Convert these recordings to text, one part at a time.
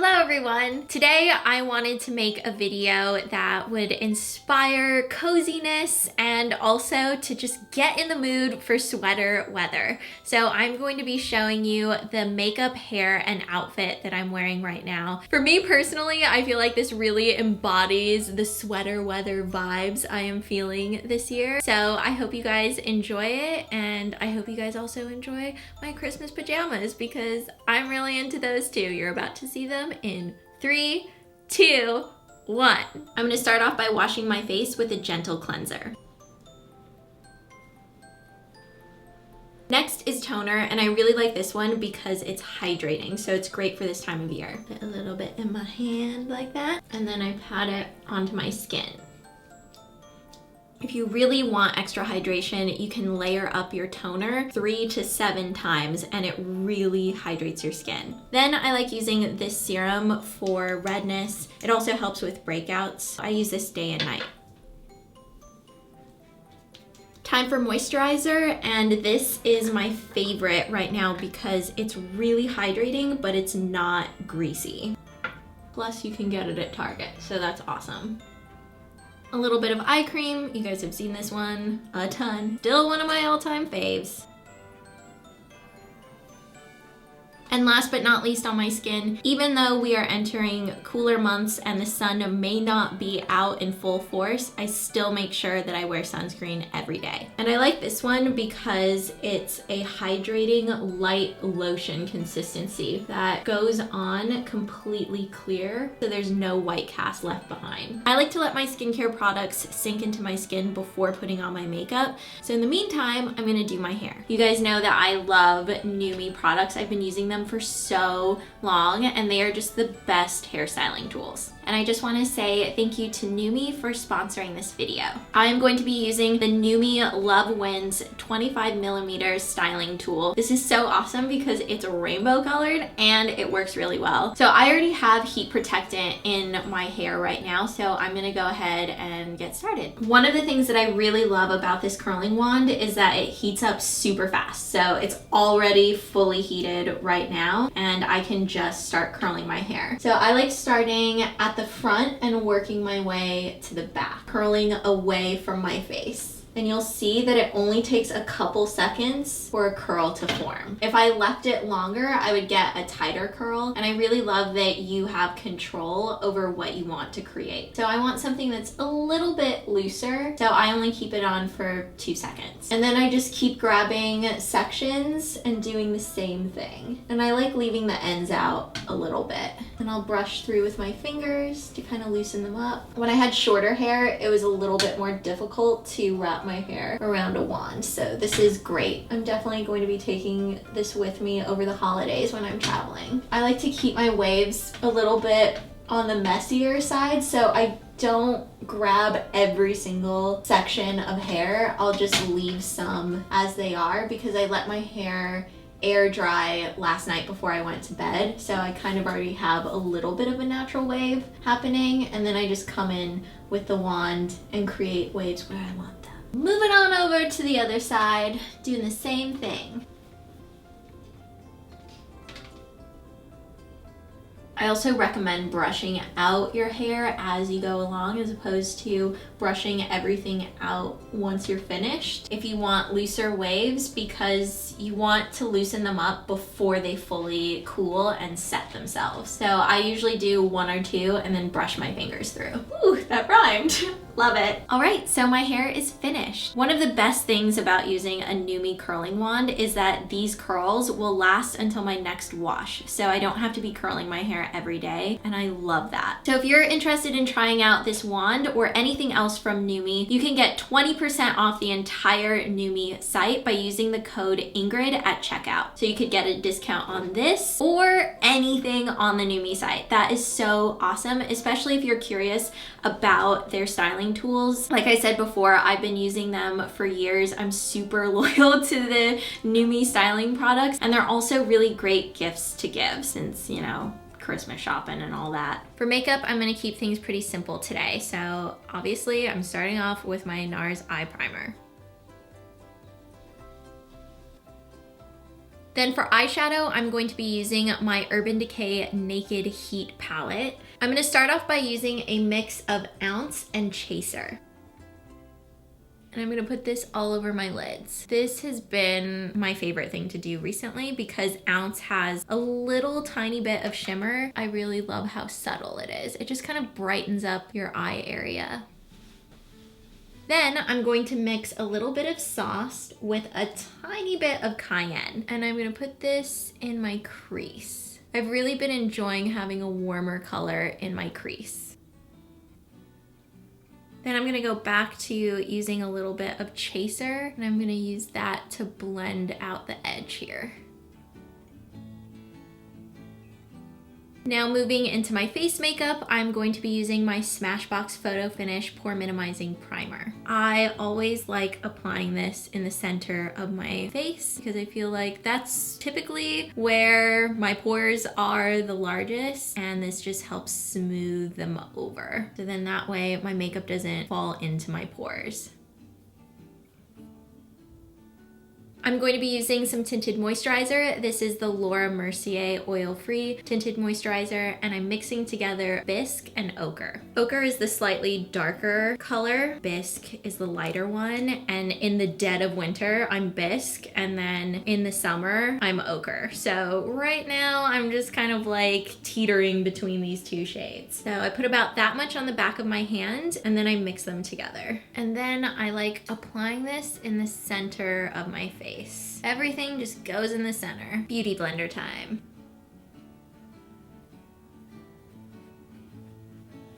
Hello everyone! Today I wanted to make a video that would inspire coziness and also to just get in the mood for sweater weather. So I'm going to be showing you the makeup, hair, and outfit that I'm wearing right now. For me personally, I feel like this really embodies the sweater weather vibes I am feeling this year. So I hope you guys enjoy it, and I hope you guys also enjoy my Christmas pajamas because I'm really into those too. You're about to see them in 3, 2, 1. I'm gonna start off by washing my face with a gentle cleanser. Next is toner, and I really like this one because it's hydrating, so it's great for this time of year. Put a little bit in my hand like that, and then I pat it onto my skin. If you really want extra hydration, you can layer up your toner 3 to 7 times and it really hydrates your skin. Then I like using this serum for redness. It also helps with breakouts. I use this day and night. Time for moisturizer, and this is my favorite right now because it's really hydrating, but it's not greasy. Plus you can get it at Target, so that's awesome. A little bit of eye cream. You guys have seen this one a ton. Still one of my all-time faves. And last but not least on my skin, even though we are entering cooler months and the sun may not be out in full force, I still make sure that I wear sunscreen every day. And I like this one because it's a hydrating light lotion consistency that goes on completely clear, so there's no white cast left behind. I like to let my skincare products sink into my skin before putting on my makeup. So in the meantime, I'm gonna do my hair. You guys know that I love Numi products. I've been using them for so long, and they are just the best hairstyling tools. And I just want to say thank you to Numi for sponsoring this video. I am going to be using the Numi Love Winds 25mm styling tool. This is so awesome because it's rainbow colored and it works really well. So I already have heat protectant in my hair right now, so I'm gonna go ahead and get started. One of the things that I really love about this curling wand is that it heats up super fast. So it's already fully heated right now and I can just start curling my hair. So I like starting at the front and working my way to the back, curling away from my face. And you'll see that it only takes a couple seconds for a curl to form. If I left it longer, I would get a tighter curl, and I really love that you have control over what you want to create. So I want something that's a little bit looser, so I only keep it on for 2 seconds. And then I just keep grabbing sections and doing the same thing. And I like leaving the ends out a little bit. And I'll brush through with my fingers to kind of loosen them up. When I had shorter hair, it was a little bit more difficult to wrap my hair around a wand, so this is great. I'm definitely going to be taking this with me over the holidays when I'm traveling. I like to keep my waves a little bit on the messier side, so I don't grab every single section of hair. I'll just leave some as they are because I let my hair air dry last night before I went to bed, so I kind of already have a little bit of a natural wave happening, and then I just come in with the wand and create waves where I want them. Moving on over to the other side, doing the same thing. I also recommend brushing out your hair as you go along as opposed to brushing everything out once you're finished. If you want looser waves, because you want to loosen them up before they fully cool and set themselves. So I usually do 1 or 2 and then brush my fingers through. Ooh, that rhymed. Love it. All right, so my hair is finished. One of the best things about using a Numi curling wand is that these curls will last until my next wash. So I don't have to be curling my hair every day, and I love that. So if you're interested in trying out this wand or anything else from Numi, you can get 20% off the entire Numi site by using the code Ingrid at checkout. So you could get a discount on this or anything on the Numi site. That is so awesome, especially if you're curious about their styling tools. Like I said before, I've been using them for years. I'm super loyal to the Numi styling products, and they're also really great gifts to give since, you know, Christmas shopping and all that. For makeup, I'm gonna keep things pretty simple today. So obviously I'm starting off with my NARS eye primer. Then for eyeshadow, I'm going to be using my Urban Decay Naked Heat palette. I'm gonna start off by using a mix of Ounce and Chaser. And I'm gonna put this all over my lids. This has been my favorite thing to do recently because Ounce has a little tiny bit of shimmer. I really love how subtle it is. It just kind of brightens up your eye area. Then I'm going to mix a little bit of sauce with a tiny bit of cayenne. And I'm gonna put this in my crease. I've really been enjoying having a warmer color in my crease. Then I'm gonna go back to using a little bit of Chaser, and I'm gonna use that to blend out the edge here. Now moving into my face makeup, I'm going to be using my Smashbox Photo Finish Pore Minimizing Primer. I always like applying this in the center of my face because I feel like that's typically where my pores are the largest, and this just helps smooth them over. So then that way my makeup doesn't fall into my pores. I'm going to be using some tinted moisturizer. This is the Laura Mercier oil-free tinted moisturizer, and I'm mixing together Bisque and Ochre. Ochre is the slightly darker color, Bisque is the lighter one, and in the dead of winter, I'm Bisque, and then in the summer, I'm Ochre. So right now, I'm just kind of like teetering between these two shades. So I put about that much on the back of my hand, and then I mix them together. And then I like applying this in the center of my face. Everything just goes in the center. Beauty blender time.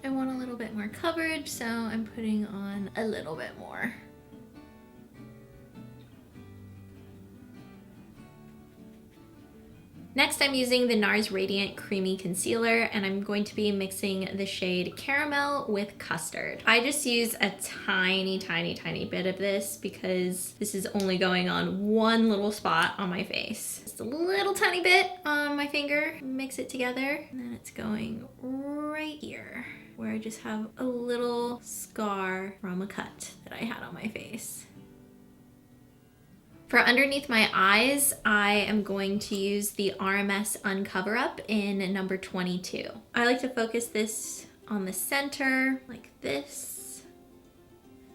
I want a little bit more coverage, so I'm putting on a little bit more. Next, I'm using the NARS Radiant Creamy Concealer, and I'm going to be mixing the shade Caramel with Custard. I just use a tiny, tiny, tiny bit of this because this is only going on one little spot on my face. Just a little tiny bit on my finger, mix it together, and then it's going right here where I just have a little scar from a cut that I had on my face. For underneath my eyes, I am going to use the RMS Uncover Up in number 22. I like to focus this on the center, like this.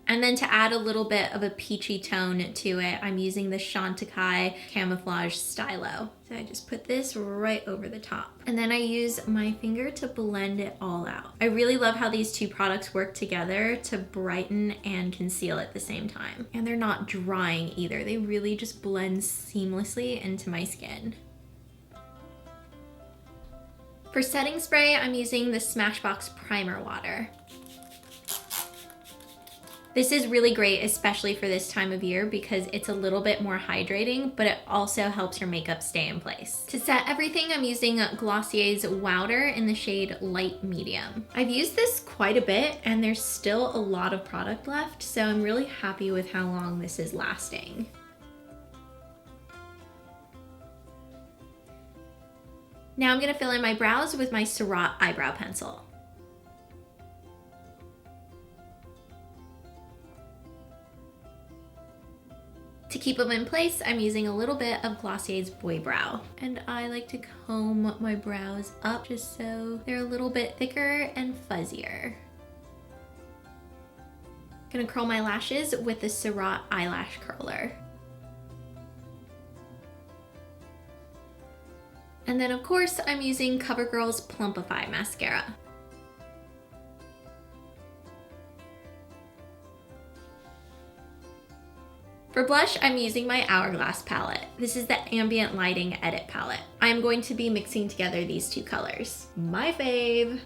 And then to add a little bit of a peachy tone to it, I'm using the Chantecaille Camouflage Stylo. So I just put this right over the top. And then I use my finger to blend it all out. I really love how these two products work together to brighten and conceal at the same time. And they're not drying either. They really just blend seamlessly into my skin. For setting spray, I'm using the Smashbox Primer Water. This is really great, especially for this time of year because it's a little bit more hydrating, but it also helps your makeup stay in place. To set everything, I'm using Glossier's Wowder in the shade Light Medium. I've used this quite a bit and there's still a lot of product left, so I'm really happy with how long this is lasting. Now I'm gonna fill in my brows with my Surratt eyebrow pencil. To keep them in place, I'm using a little bit of Glossier's Boy Brow. And I like to comb my brows up just so they're a little bit thicker and fuzzier. Gonna curl my lashes with the Surratt Eyelash Curler. And then of course, I'm using CoverGirl's Plumpify Mascara. For blush, I'm using my Hourglass palette. This is the Ambient Lighting Edit palette. I'm going to be mixing together these two colors. My fave.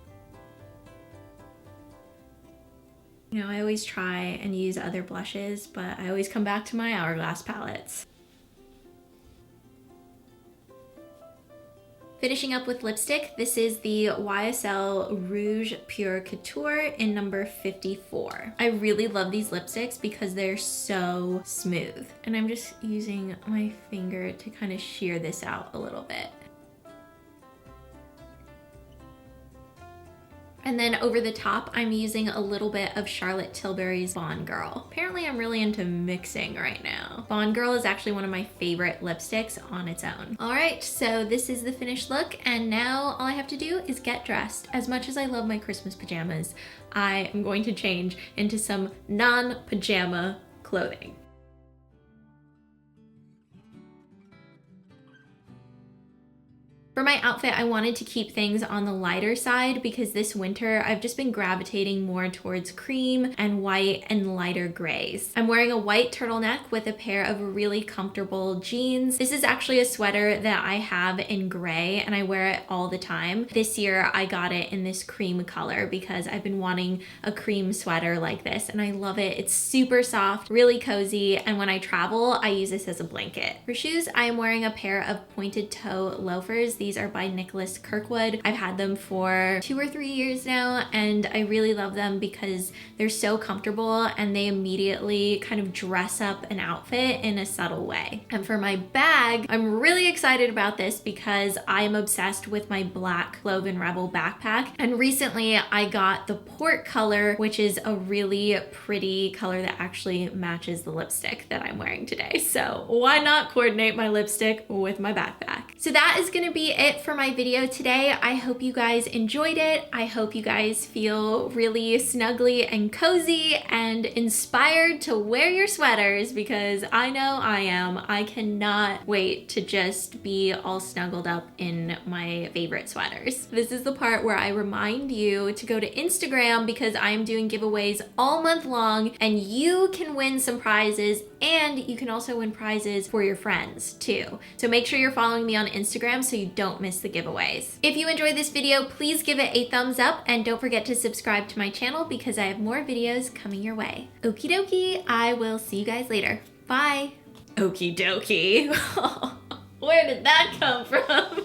You know, I always try and use other blushes, but I always come back to my Hourglass palettes. Finishing up with lipstick, this is the YSL Rouge Pure Couture in number 54. I really love these lipsticks because they're so smooth. And I'm just using my finger to kind of shear this out a little bit. And then over the top, I'm using a little bit of Charlotte Tilbury's Bond Girl. Apparently I'm really into mixing right now. Bond Girl is actually one of my favorite lipsticks on its own. All right, so this is the finished look, and now all I have to do is get dressed. As much as I love my Christmas pajamas, I am going to change into some non-pajama clothing. For my outfit, I wanted to keep things on the lighter side because this winter I've just been gravitating more towards cream and white and lighter grays. I'm wearing a white turtleneck with a pair of really comfortable jeans. This is actually a sweater that I have in gray and I wear it all the time. This year I got it in this cream color because I've been wanting a cream sweater like this and I love it. It's super soft, really cozy, and when I travel, I use this as a blanket. For shoes, I am wearing a pair of pointed toe loafers. These are by Nicholas Kirkwood. I've had them for 2 or 3 years now, and I really love them because they're so comfortable and they immediately kind of dress up an outfit in a subtle way. And for my bag, I'm really excited about this because I'm obsessed with my black Clove & Rebel backpack. And recently I got the port color, which is a really pretty color that actually matches the lipstick that I'm wearing today. So why not coordinate my lipstick with my backpack? So that is gonna be it for my video today. I hope you guys enjoyed it. I hope you guys feel really snuggly and cozy and inspired to wear your sweaters because I know I am. I cannot wait to just be all snuggled up in my favorite sweaters. This is the part where I remind you to go to Instagram because I'm doing giveaways all month long and you can win some prizes and you can also win prizes for your friends too. So make sure you're following me on Instagram so you don't miss the giveaways. If you enjoyed this video, please give it a thumbs up and don't forget to subscribe to my channel because I have more videos coming your way. Okie dokie, I will see you guys later. Bye. Okie dokie. Where did that come from?